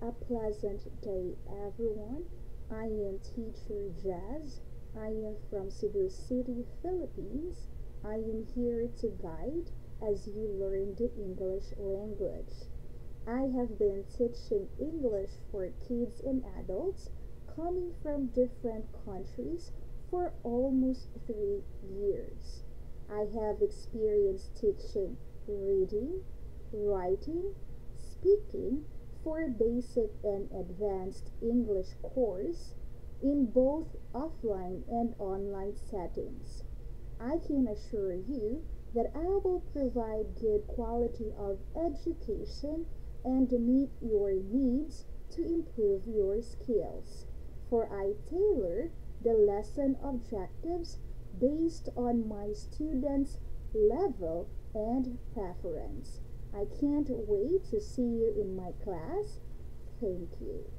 A pleasant day, everyone. I am teacher Jazz. I am from Cebu City, Philippines. I am here to guide as you learn the English language. I have been teaching English for kids and adults coming from different countries for almost 3 years. I have experience teaching reading, writing, speaking for basic and advanced English course in both offline and online settings. I can assure you that I will provide good quality of education and meet your needs to improve your skills. For I tailor the lesson objectives based on my students' level and preference. I can't wait to see you in my class. Thank you.